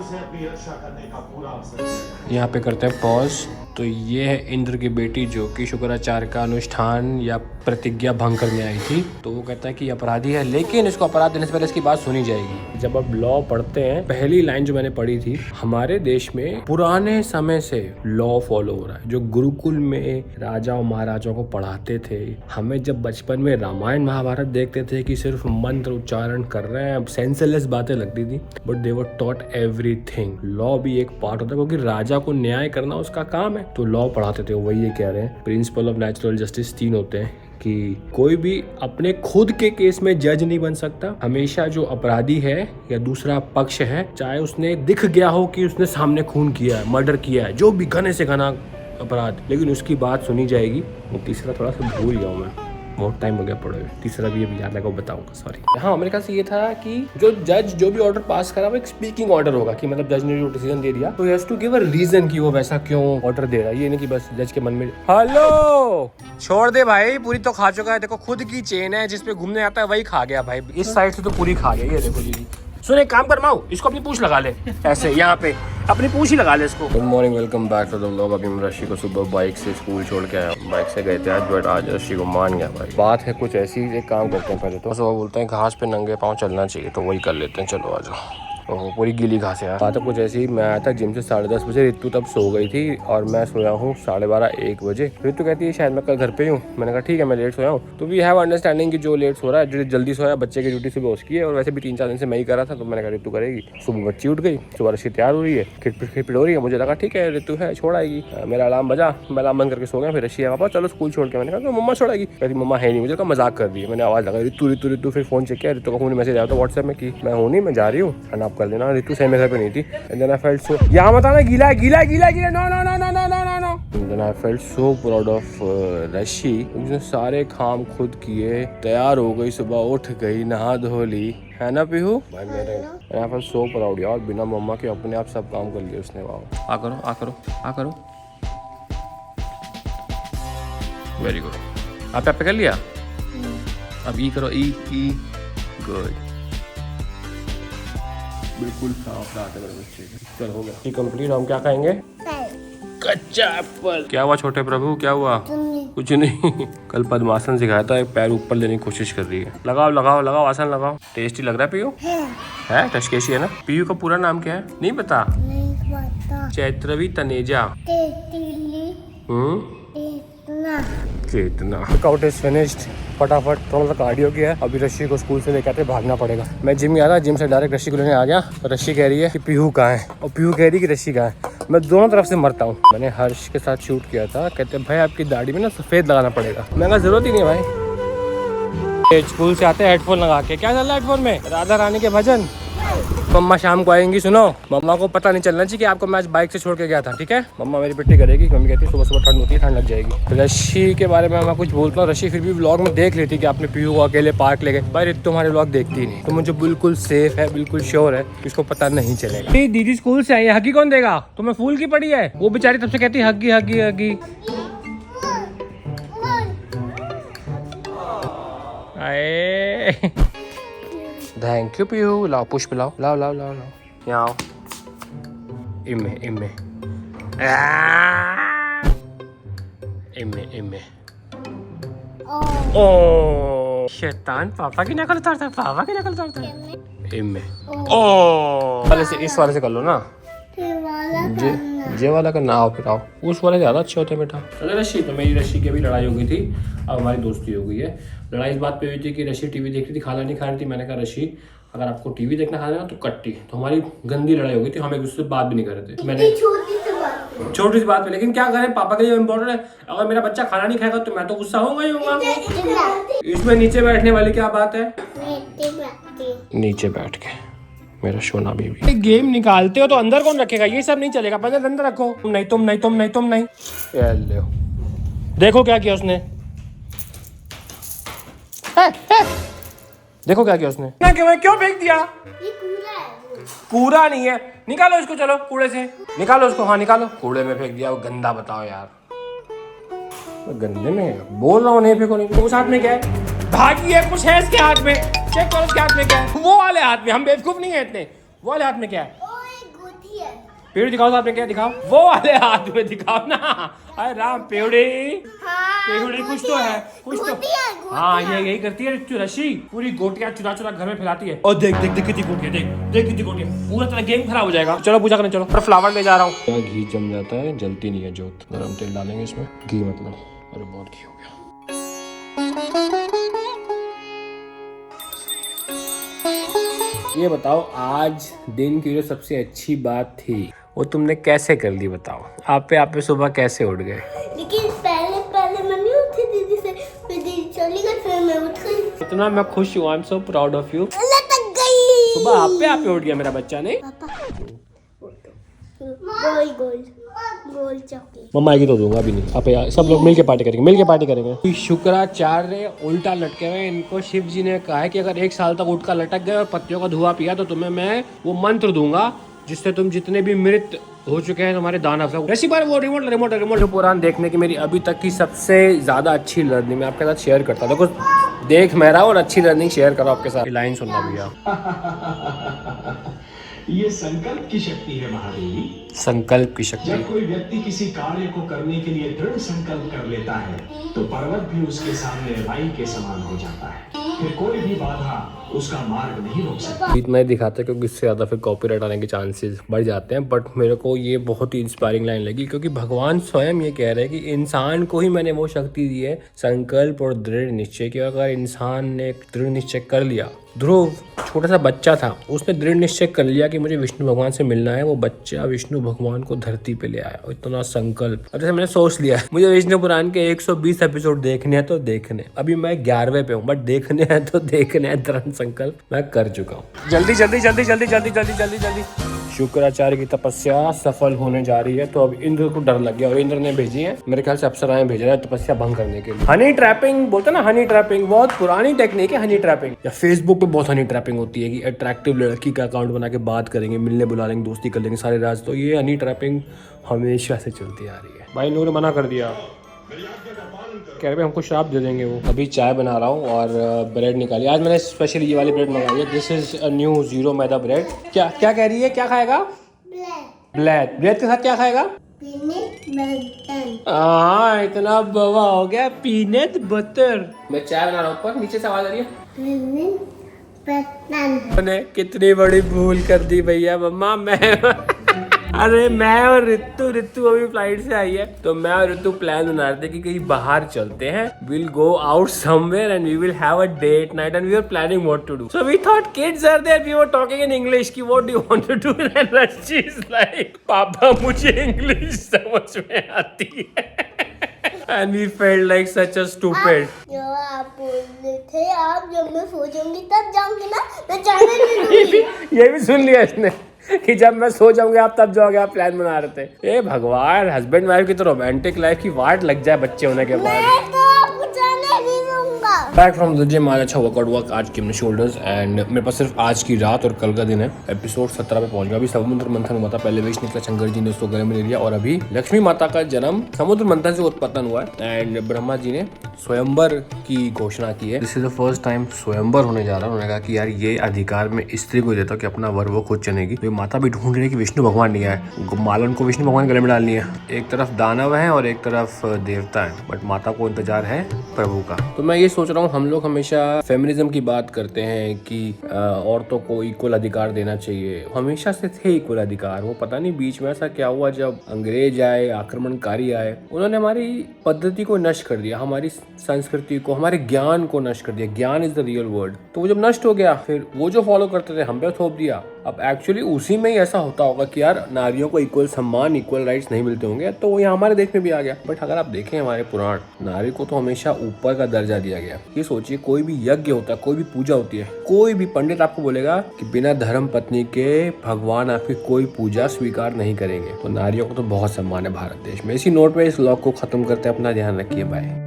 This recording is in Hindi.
उसे अपनी रक्षा करने का पूरा अवसर मिलेगा। यहाँ पे करते हैं पॉज। तो ये है इंद्र की बेटी जो कि शुक्राचार्य का अनुष्ठान या प्रतिज्ञा भंग करने आई थी। तो वो कहता है कि अपराधी है, लेकिन इसको अपराध देने से पहले इसकी बात सुनी जाएगी। जब अब लॉ पढ़ते हैं, पहली लाइन जो मैंने पढ़ी थी, हमारे देश में पुराने समय से लॉ फॉलो हो रहा है। जो गुरुकुल में राजा और महाराजाओं को पढ़ाते थे, हमें जब बचपन में रामायण महाभारत देखते थे कि सिर्फ मंत्र उच्चारण कर रहे हैं, सेंसलेस बातें लगती थी, but they were taught everything. Law भी एक पार्ट होता है, क्योंकि राजा को न्याय करना उसका काम है। तो लॉ पढ़ाते थे, वही ये कह रहे हैं। प्रिंसिपल ऑफ नेचुरल जस्टिस 3 होते हैं कि कोई भी अपने खुद के केस में जज नहीं बन सकता। हमेशा जो अपराधी है या दूसरा पक्ष है, चाहे उसने दिख गया हो कि उसने सामने खून किया है, मर्डर किया है, जो भी घने से घना अपराध, लेकिन उसकी बात सुनी जाएगी। वो तीसरा थोड़ा सा भूल गया हूँ मैं, बहुत टाइम हो गया पढ़े हुए। तीसरा भी अभी याद लगा, बताऊंगा, सॉरी। हाँ, मेरे ख्याल से ये था कि जो जज जो भी ऑर्डर पास करा वो एक स्पीकिंग ऑर्डर होगा, कि मतलब जज ने जो डिसीजन दे दिया तो has to give a reason कि वो वैसा क्यों ऑर्डर दे रहा है। ये नहीं कि बस जज के मन में हेलो छोड़ दे भाई, पूरी तो खा चुका है। देखो खुद की चेन है, जिसपे घूमने आता है वही खा गया भाई। इस साइड से तो पूरी खा गया। ये देखो जी, सुन एक काम कर माऊ, इसको अपनी पूंछ लगा ले, ऐसे यहाँ पे अपनी पूंछ ही लगा ले इसको। Good morning, welcome back to the vlog. अभी मैं ऋषि को सुबह बाइक से स्कूल छोड़ के आया। बाइक से गए थे आज, बट आज ऋषि को मान गया भाई। बात है कुछ ऐसी, एक काम करते हैं पहले तो सुबह बोलते हैं घास पे नंगे पाँव चलना चाहिए, तो वही कर लेते हैं। चलो आ जाओ। ओह पूरी गीली घास है यार। बात है कुछ ऐसी, मैं आया था जिम से 10:30 बजे, रितु तब सो गई थी और मैं सोया हूँ 12:30-1 बजे। रितु कहती है शायद मैं कल घर पे ही हूँ। मैंने कहा ठीक है, मैं लेट सोया हूँ। तो वी हैव अंडरस्टैंडिंग कि जो लेट सो रहा है, जो जल्दी सोया, बच्चे की ड्यूटी सुबह उसकी है, और वैसे भी 3-4 दिन से मैं ही कर रहा था। तो मैंने कहा रितु करेगी। सुबह बच्ची उठ गई, सुबह ऋषि तैयार हो रही है, खिटपिट हो रही है। मुझे लगा ठीक है रितु है, छोड़ आएगी। मेरा अलार्म बजा, मैं अलार्म बंद करके सो गया। फिर ऋषि है पापा चलो स्कूल छोड़ के। मैंने कहा तो मम्मा छोड़ाएगी। कहती मम्मा है नहीं। मुझे कहा मजाक कर दी। मैंने आवाज़ लगा रितु रितु रितु। फिर फोन चेक किया, रितु का फोन मैसेज आया था व्हाट्सएप में कि मैं हूँ नहीं, मैं जा रही हूँ, एंड आप कर लेना। रितु सही में घर पे नहीं थी। And then I felt so, यहाँ मत आना, गीला है गीला है गीला है गीला, no no no no no no no no. And then I felt so proud of Rishi, उसने सारे काम खुद किए, तैयार हो गई, सुबह उठ गई, नहा धो ली, है ना पीहू भाई मेरे। यहाँ पर सो प्राउड यार, बिना मम्मा के अपने आप सब काम कर लिए उसने। वाह, आ करो आ करो आ करो, वेरी गुड। आप पे कर लिया, अब ई करो, ई ई, गुड, बिल्कुल साफ रात है मेरे बच्चे की। चल हो गया, ये कंप्लीट। हम क्या खाएंगे? कच्चा एप्पल। क्या हुआ छोटे प्रभु, क्या हुआ? कुछ नहीं। कल पद्मासन सिखाया था, एक पैर ऊपर लेने की कोशिश कर रही है। लगाओ लगाओ लगाओ, आसन लगाओ। टेस्टी लग रहा है पीयू? है टशकेशी है ना। पीयू का पूरा नाम क्या है? नहीं पता? Chaitravi Taneja. Chetna. Workout is finished. फटाफट थोड़ा सा कार्डियो किया है। अभी ऋषि को स्कूल से लेकर आते भागना पड़ेगा। मैं जिम गया था, जिम से डायरेक्ट ऋषि को लेने आ गया। ऋषि कह रही है कि पीहू कहाँ है, और पीहू कह रही है कि ऋषि कहाँ है। मैं दोनों तरफ से मरता हूँ। मैंने हर्ष के साथ शूट किया था, कहते भाई आपकी दाढ़ी में ना सफेद लगाना पड़ेगा। मैं कहा जरूरत ही नहीं भाई। स्कूल से आते हेडफोन लगा के, क्या चल रहा है हेडफोन में? राधा रानी के भजन। मम्मा शाम को आएंगी, सुनो मम्मा को पता नहीं चलना चाहिए कि आपको मैं आज बाइक से छोड़ के गया था, ठीक है? मम्मा मेरी पिट्टी करेगी। मम्मी कहती है सुबह सुबह ठंड होती है, ठंड लग जाएगी। ऋषि के बारे में मैं कुछ बोलता हूँ, ऋषि फिर भी व्लॉग में देख लेती कि आपने पीहू को अकेले पार्क ले गए। भाई रितु तुम्हारे व्लॉग देखती ही नहीं, तो मुझे बिल्कुल सेफ है, बिल्कुल श्योर है, इसको पता नहीं चलेगा। दीदी स्कूल से आई है, हगी कौन देगा? तुम्हें फूल की पड़ी है? वो बेचारी तब से कहती है हगी हगी हगी। Thank you Pihu. लाओ पुष्प लाओ, लाओ लाओ लाओ लाओ, यहाँ आओ। इम्मे इम्मे इम्मे इम्मे। ओ शैतान पापा की नकल उतारता है, पापा की नकल उतारता है। इम्मे ओ वाले से, इस वाले से कर लो ना। जे वाला का ना आओ, फिर आओ। उस वाले ज़्यादा अच्छे होते हैं बेटा। चलो ऋषि, तो मेरी ऋषि की अभी लड़ाई हो गई थी, अब हमारी दोस्ती हो गई है। लड़ाई इस बात पे हुई थी कि ऋषि टीवी देख रही थी, खाना नहीं खा रही थी। मैंने कहा ऋषि अगर आपको टीवी देखना खाना है तो कट्टी। तो हमारी गंदी लड़ाई हो गई थी, हम एक दूसरे से बात भी नहीं कर रहे थे। मैंने छोटी सी बात पे, लेकिन क्या करें, पापा के लिए इम्पोर्टेंट है। अगर मेरा बच्चा खाना नहीं खाएगा तो मैं तो गुस्सा होगा ही होगा। इसमें नीचे बैठने वाली क्या बात है? नीचे बैठ के मेरा सोना बेबी। गेम निकालते हो तो अंदर कौन रखेगा? ये सब नहीं चलेगा, पहले अंदर रखो। तुम नहीं, तुम नहीं, तुम नहीं, तुम नहीं। देखो क्या किया उसने, देखो क्या किया उसने। क्यों फेंक दिया? ये कूड़ा नहीं है, निकालो इसको, चलो कूड़े से निकालो उसको। हाँ निकालो, कूड़े में फेंक दिया, वो गंदा। बताओ यार, गंदे में बोल रहा हूँ नहीं फेंको, नहीं। उस हाथ में क्या है? भागी है, कुछ है इसके हाथ में, चेक करो उसके हाथ में क्या है। वो वाले हाथ में, हम बेवकूफ नहीं है इतने। वो वाले हाथ में क्या है? पेड़ दिखाओ तो आपने क्या दिखाओ, वो वाले हाथ में दिखाओ ना। अरे राम पेड़ी, पेड़ी कुछ तो है, कुछ तो। हाँ ये यही करती है रशी, पूरी गोटियां चुरा चुरा घर में फैलाती है। और देख देख देख कितनी गोटियां, देख देख कितनी गोटियां, पूरा तरह गेम खराब हो जाएगा। चलो पूजा करने चलो, पर फ्लावर ले जा रहा हूँ। क्या घी जम जाता है, जलती नहीं है जोत। गरम तेल डालेंगे इसमें, घी मतलब। अरे बहुत घी हो गया। ये बताओ आज दिन की जो सबसे अच्छी बात थी वो तुमने कैसे कर ली बताओ। आप पे सुबह कैसे उठ गए? लेकिन पहले मैं नहीं उठी दीदी से, फिर दीदी चली गई, फिर मैं उठ गई। इतना मैं खुश हूँ, I am so proud of you. लटक गई। सुबह आप पे उठ गया मेरा बच्चा ने। गोल चॉकलेट मम्मा की तो दूंगा अभी नहीं। आप सब लोग मिलके पार्टी करेंगे, शुक्राचार्य उल्टा लटके हुए। इनको शिव जी ने कहा है कि अगर 1 साल तक उठ कर लटक गए और पत्तियों का धुआं पिया तो तुम्हें मैं वो मंत्र दूंगा जिससे तुम जितने भी मृत हो चुके हैं तुम्हारे दान अफसा। ऐसी बार वो रिमोट पुराण देखने की मेरी अभी तक की सबसे ज्यादा अच्छी लर्निंग मैं आपके साथ शेयर करता हूँ। देखो देख मैं रहा हूँ और अच्छी लर्निंग शेयर करो आपके साथ। लाइन सुनना भैया। ये संकल्प की शक्ति है महादेवी। संकल्प की शक्ति। जब कोई व्यक्ति किसी कार्य को करने के लिए दृढ़ संकल्प कर लेता है तो पर्वत भी उसके सामने राई के समान हो जाता है। फिर कोई भी बाधा उसका मार्ग नहीं रोक सकता। इतना ही दिखाता है क्योंकि इससे ज्यादा फिर कॉपीराइट आने के चांसेस बढ़ जाते हैं। बट मेरे को ये बहुत ही इंस्पायरिंग लाइन लगी क्योंकि भगवान स्वयं ये कह रहे हैं कि इंसान को ही मैंने वो शक्ति दी है संकल्प और दृढ़ निश्चय की। अगर इंसान ने एक दृढ़ निश्चय कर लिया, ध्रुव छोटा सा बच्चा था, उसने दृढ़ निश्चय कर लिया कि मुझे विष्णु भगवान से मिलना है। वो बच्चा विष्णु भगवान को धरती पे ले आया। इतना संकल्प। और जैसे मैंने सोच लिया मुझे विष्णु पुराण के 120 एपिसोड देखने हैं तो देखने। अभी मैं 11वें पे हूँ बट देखने हैं तो देखने हैं। दृढ़ संकल्प मैं कर चुका हूँ। जल्दी जल्दी जल्दी जल्दी जल्दी जल्दी जल्दी जल्दी। शुक्राचार्य की तपस्या सफल होने जा रही है तो अब इंद्र को डर लग गया और इंद्र ने भेजी है, मेरे ख्याल से अप्सराएं भेज रहा है तपस्या भंग करने के लिए। हनी ट्रैपिंग बोलते ना, हनी ट्रैपिंग बहुत पुरानी टेक्निक है। हनी ट्रैपिंग या फेसबुक पे बहुत हनी ट्रैपिंग होती है कि अट्रैक्टिव लड़की का अकाउंट बना के बात करेंगे, मिलने बुला लेंगे, दोस्ती कर लेंगे सारे राज। तो ये हनी ट्रैपिंग हमेशा से चलती आ रही है। भाई नूर मना कर दिया, कह रहे हमको श्राप दे देंगे वो। अभी चाय बना रहा हूँ और ब्रेड निकाली। आज मैंने स्पेशली ये वाली ब्रेड मंगाई है। This is a new 0 maida bread. क्या क्या कह रही है, क्या खाएगा? ब्रेड। ब्रेड के साथ क्या खाएगा? हाँ इतना बवा हो गया, पीनट बटर। मैं चाय बना रहा हूँ, ऊपर नीचे से आवाज आ रही है। कितनी बड़ी भूल कर दी भैया मम्मा। अरे मैं और रितु अभी फ्लाइट से आई है तो मैं और रितु प्लान बना रहे थे कि कहीं बाहर चलते हैं। Will go out somewhere and we will have a date night and we are planning what to do. So we thought kids are there, we were talking in English कि what do you want to do and she is like पापा मुझे इंग्लिश समझ में आती है। And we felt like such a stupid. जो आप बोल रहे थे आप जब मैं सो जाऊंगी तब जाऊंगी ना, मैं जाने नहीं दूंगी। ये भी सुन लिया इसने कि जब मैं सो जाऊंगे आप तब जाओगे। आप प्लान बना रहे थे। ए भगवान, हस्बैंड वाइफ की तो रोमांटिक लाइफ की वाट लग जाए बच्चे होने के बाद। मैं तो आपको जाने नहीं दूंगा। Back from the gym. आज अच्छा वर्कआउट हुआ आज की हमने शोल्डर्स एंड मेरे पास सिर्फ आज की रात और कल का दिन है। एपिसोड 17 पे पहुंच गया। अभी समुद्र मंथन हुआ था, पहले विष निकला, शंकर जी ने उसको गले में ले लिया और अभी लक्ष्मी माता का जन्म समुद्र मंथन से उत्पन्न हुआ है एंड ब्रह्मा जी ने स्वयंवर की घोषणा की है। This is the first time स्वयंवर होने जा रहा है। उन्होंने कहा कि यार ये अधिकार मैं स्त्री को देता हूँ कि अपना वर वो खुद चुनेगी। तो माता भी ढूंढ रही है कि विष्णु भगवान नहीं आए, मालन को विष्णु भगवान गले में डालनी है। एक तरफ दानव है और एक तरफ देवता है बट माता को इंतजार है प्रभु का। तो मैं ये सोच रहा हूँ हम लोग हमेशा फेमिनिज्म की बात करते हैं कि औरतों को इक्वल अधिकार देना चाहिए। हमेशा से थे इक्वल अधिकार। वो पता नहीं बीच में ऐसा क्या हुआ जब अंग्रेज आए, आक्रमणकारी आए, उन्होंने हमारी पद्धति को नष्ट कर दिया, हमारी संस्कृति को, हमारे ज्ञान को नष्ट कर दिया। ज्ञान इज द रियल वर्ड। तो वो जब नष्ट हो गया फिर वो जो फॉलो करते थे हम पे थोप दिया। अब एक्चुअली उसी में ही ऐसा होता होगा कि यार नारियों को इक्वल सम्मान, इक्वल राइट्स नहीं मिलते होंगे तो वो यहाँ हमारे देश में भी आ गया। बट अगर आप देखें हमारे पुराण, नारी को तो हमेशा ऊपर का दर्जा दिया गया। ये सोचिए कोई भी यज्ञ होता है, कोई भी पूजा होती है, कोई भी पंडित आपको बोलेगा कि बिना धर्म पत्नी के भगवान आपकी कोई पूजा स्वीकार नहीं करेंगे। तो नारियों को तो बहुत सम्मान है भारत देश में। इसी नोट में इस व्लॉग को खत्म करते हैं। अपना ध्यान रखिए, बाय।